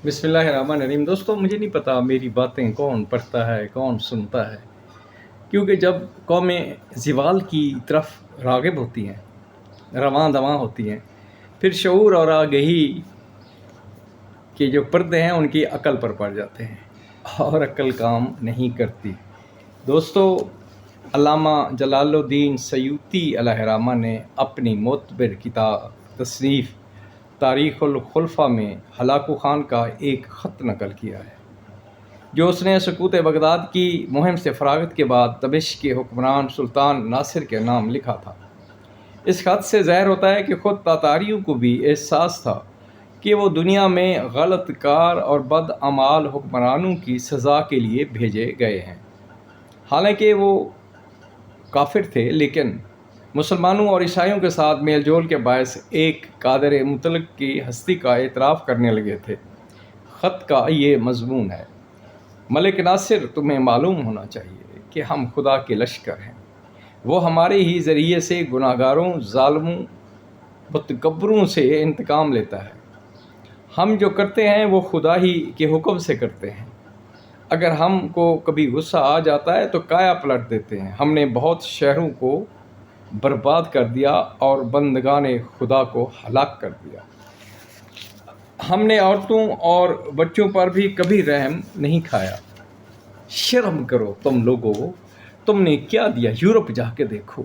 بسم اللہ الرحمن الرحیم۔ دوستوں، مجھے نہیں پتا میری باتیں کون پڑھتا ہے کون سنتا ہے، کیونکہ جب قومیں زوال کی طرف راغب ہوتی ہیں، رواں دواں ہوتی ہیں، پھر شعور اور آگہی کے جو پردے ہیں ان کی عقل پر پڑ جاتے ہیں اور عقل کام نہیں کرتی۔ دوستو، علامہ جلال الدین سیوطی علیہ الرحمہ نے اپنی معتبر کتاب تصنیف تاریخ الخلفاء میں ہلاکو خان کا ایک خط نقل کیا ہے، جو اس نے سقوط بغداد کی مہم سے فراغت کے بعد دمشق کے حکمران سلطان ناصر کے نام لکھا تھا۔ اس خط سے ظاہر ہوتا ہے کہ خود تاتاریوں کو بھی احساس تھا کہ وہ دنیا میں غلط کار اور بد اعمال حکمرانوں کی سزا کے لیے بھیجے گئے ہیں۔ حالانکہ وہ کافر تھے، لیکن مسلمانوں اور عیسائیوں کے ساتھ میل جول کے باعث ایک قادر مطلق کی ہستی کا اعتراف کرنے لگے تھے۔ خط کا یہ مضمون ہے: ملک ناصر، تمہیں معلوم ہونا چاہیے کہ ہم خدا کے لشکر ہیں۔ وہ ہمارے ہی ذریعے سے گناہگاروں، ظالموں، متکبروں سے انتقام لیتا ہے۔ ہم جو کرتے ہیں وہ خدا ہی کے حکم سے کرتے ہیں۔ اگر ہم کو کبھی غصہ آ جاتا ہے تو کایا پلٹ دیتے ہیں۔ ہم نے بہت شہروں کو برباد کر دیا اور بندگان خدا کو ہلاک کر دیا۔ ہم نے عورتوں اور بچوں پر بھی کبھی رحم نہیں کھایا۔ شرم کرو تم لوگوں، تم نے کیا دیا؟ یورپ جا کے دیکھو۔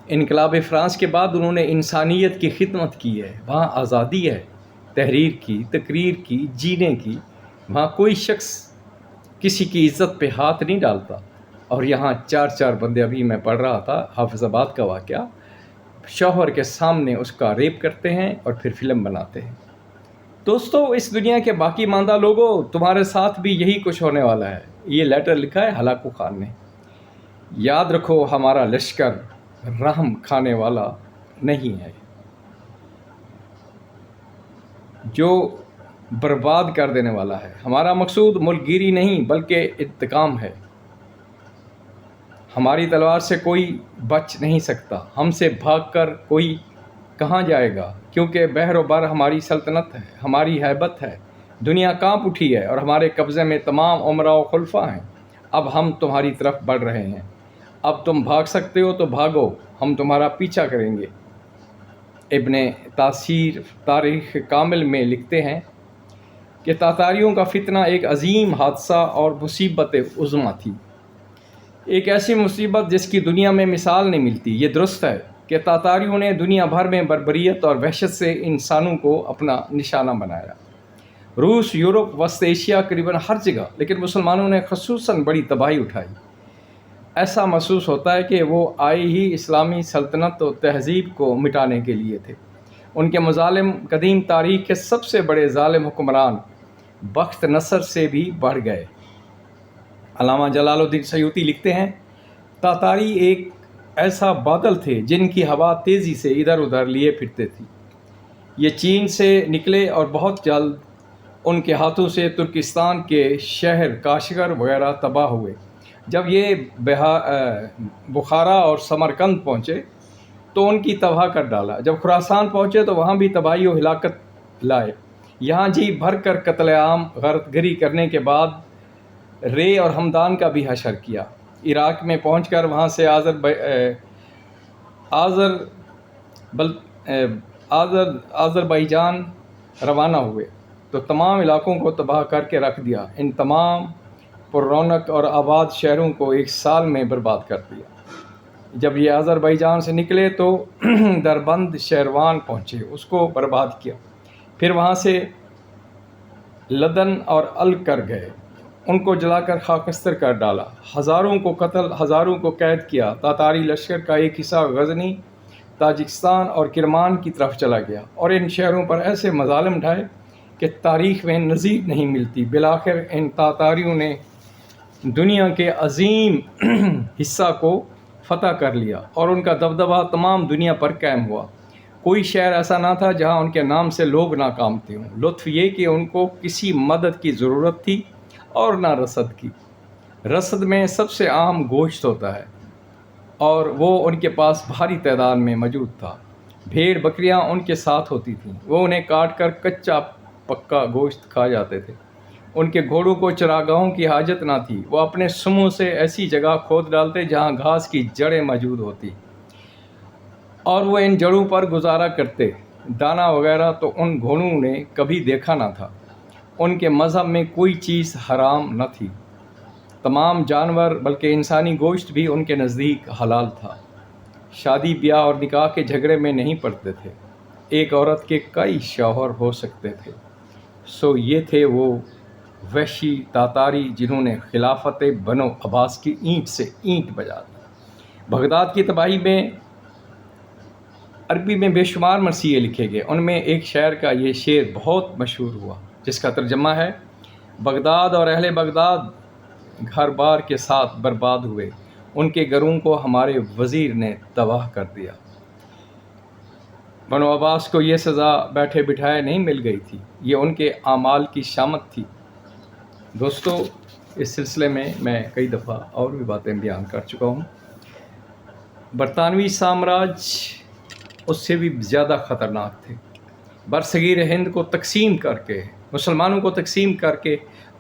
انقلاب فرانس کے بعد انہوں نے انسانیت کی خدمت کی ہے۔ وہاں آزادی ہے، تحریر کی، تقریر کی، جینے کی۔ وہاں کوئی شخص کسی کی عزت پہ ہاتھ نہیں ڈالتا، اور یہاں 4 بندے، ابھی میں پڑھ رہا تھا حافظ آباد کا واقعہ، شوہر کے سامنے اس کا ریپ کرتے ہیں اور پھر فلم بناتے ہیں۔ دوستو، اس دنیا کے باقی ماندہ لوگوں، تمہارے ساتھ بھی یہی کچھ ہونے والا ہے۔ یہ لیٹر لکھا ہے ہلاکو خان نے۔ یاد رکھو، ہمارا لشکر رحم کھانے والا نہیں ہے جو برباد کر دینے والا ہے۔ ہمارا مقصود ملک گیری نہیں بلکہ انتقام ہے۔ ہماری تلوار سے کوئی بچ نہیں سکتا، ہم سے بھاگ کر کوئی کہاں جائے گا، کیونکہ بحر و بر ہماری سلطنت ہے، ہماری ہیبت ہے۔ دنیا کانپ اٹھی ہے اور ہمارے قبضے میں تمام امراء و خلفاء ہیں۔ اب ہم تمہاری طرف بڑھ رہے ہیں۔ اب تم بھاگ سکتے ہو تو بھاگو، ہم تمہارا پیچھا کریں گے۔ ابن تاثیر تاریخ کامل میں لکھتے ہیں کہ تاتاریوں کا فتنہ ایک عظیم حادثہ اور مصیبت عظمیٰ تھی، ایک ایسی مصیبت جس کی دنیا میں مثال نہیں ملتی۔ یہ درست ہے کہ تاتاریوں نے دنیا بھر میں بربریت اور وحشت سے انسانوں کو اپنا نشانہ بنایا۔ روس، یورپ، وسط ایشیا، قریباً ہر جگہ، لیکن مسلمانوں نے خصوصاً بڑی تباہی اٹھائی۔ ایسا محسوس ہوتا ہے کہ وہ آئے ہی اسلامی سلطنت و تہذیب کو مٹانے کے لیے تھے۔ ان کے مظالم قدیم تاریخ کے سب سے بڑے ظالم حکمران بخت نصر سے بھی بڑھ گئے۔ علامہ جلال الدین سیوطی لکھتے ہیں، تاتاری ایک ایسا بادل تھے جن کی ہوا تیزی سے ادھر ادھر لیے پھرتے تھی۔ یہ چین سے نکلے اور بہت جلد ان کے ہاتھوں سے ترکستان کے شہر کاشغر وغیرہ تباہ ہوئے۔ جب یہ بخارا اور سمرقند پہنچے تو ان کی تباہ کر ڈالا۔ جب خراسان پہنچے تو وہاں بھی تباہی و ہلاکت لائے۔ یہاں جی بھر کر قتل عام غارت گری کرنے کے بعد رے اور ہمدان کا بھی حشر کیا۔ عراق میں پہنچ کر وہاں سے آذربائیجان روانہ ہوئے تو تمام علاقوں کو تباہ کر کے رکھ دیا۔ ان تمام پر رونق اور آباد شہروں کو ایک سال میں برباد کر دیا۔ جب یہ آذربائیجان سے نکلے تو دربند شیروان پہنچے، اس کو برباد کیا۔ پھر وہاں سے لدن اور کر گئے، ان کو جلا کر خاکستر کر ڈالا۔ ہزاروں کو قتل، ہزاروں کو قید کیا۔ تاتاری لشکر کا ایک حصہ غزنی، تاجکستان اور کرمان کی طرف چلا گیا اور ان شہروں پر ایسے مظالم ڈھائے کہ تاریخ میں نظیر نہیں ملتی۔ بالآخر ان تاتاریوں نے دنیا کے عظیم حصہ کو فتح کر لیا اور ان کا دبدبہ تمام دنیا پر قائم ہوا۔ کوئی شہر ایسا نہ تھا جہاں ان کے نام سے لوگ نہ کامتے ہوں۔ لطف یہ کہ ان کو کسی مدد کی ضرورت تھی اور نہ رسد کی۔ رسد میں سب سے عام گوشت ہوتا ہے اور وہ ان کے پاس بھاری تعداد میں موجود تھا۔ بھیڑ بکریاں ان کے ساتھ ہوتی تھیں، وہ انہیں کاٹ کر کچا پکا گوشت کھا جاتے تھے۔ ان کے گھوڑوں کو چراگاہوں کی حاجت نہ تھی، وہ اپنے سموں سے ایسی جگہ کھود ڈالتے جہاں گھاس کی جڑیں موجود ہوتی اور وہ ان جڑوں پر گزارا کرتے۔ دانہ وغیرہ تو ان گھوڑوں نے کبھی دیکھا نہ تھا۔ ان کے مذہب میں کوئی چیز حرام نہ تھی۔ تمام جانور بلکہ انسانی گوشت بھی ان کے نزدیک حلال تھا۔ شادی بیاہ اور نکاح کے جھگڑے میں نہیں پڑتے تھے۔ ایک عورت کے کئی شوہر ہو سکتے تھے۔ سو یہ تھے وہ وحشی تاتاری جنہوں نے خلافت بنو عباس کی اینٹ سے اینٹ بجا دی۔ بغداد کی تباہی میں عربی میں بے شمار مرثیے لکھے گئے۔ ان میں ایک شاعر کا یہ شعر بہت مشہور ہوا جس کا ترجمہ ہے: بغداد اور اہل بغداد گھر بار کے ساتھ برباد ہوئے، ان کے گھروں کو ہمارے وزیر نے تباہ کر دیا۔ بنو عباس کو یہ سزا بیٹھے بٹھائے نہیں مل گئی تھی، یہ ان کے اعمال کی شامت تھی۔ دوستو، اس سلسلے میں کئی دفعہ اور بھی باتیں بیان کر چکا ہوں۔ برطانوی سامراج اس سے بھی زیادہ خطرناک تھے۔ برصغیر ہند کو تقسیم کر کے، مسلمانوں کو تقسیم کر کے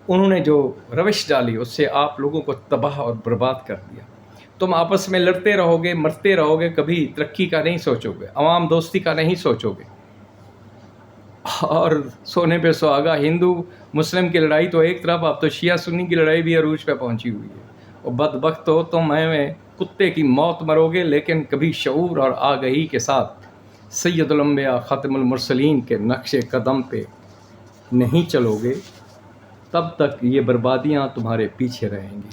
انہوں نے جو روش ڈالی اس سے آپ لوگوں کو تباہ اور برباد کر دیا۔ تم آپس میں لڑتے رہو گے، مرتے رہو گے، کبھی ترقی کا نہیں سوچو گے، عوام دوستی کا نہیں سوچو گے، اور سونے پہ سہاگا ہندو مسلم کی لڑائی تو ایک طرف، اب تو شیعہ سنی کی لڑائی بھی عروج پہ پہنچی ہوئی ہے۔ اور بدبخت ہو تم میں کتے کی موت مرو گے، لیکن کبھی شعور اور آگہی کے ساتھ سید الانبیاء خاتم المرسلین کے نقش قدم پہ نہیں چلو گے، تب تک یہ بربادیاں تمہارے پیچھے رہیں گی۔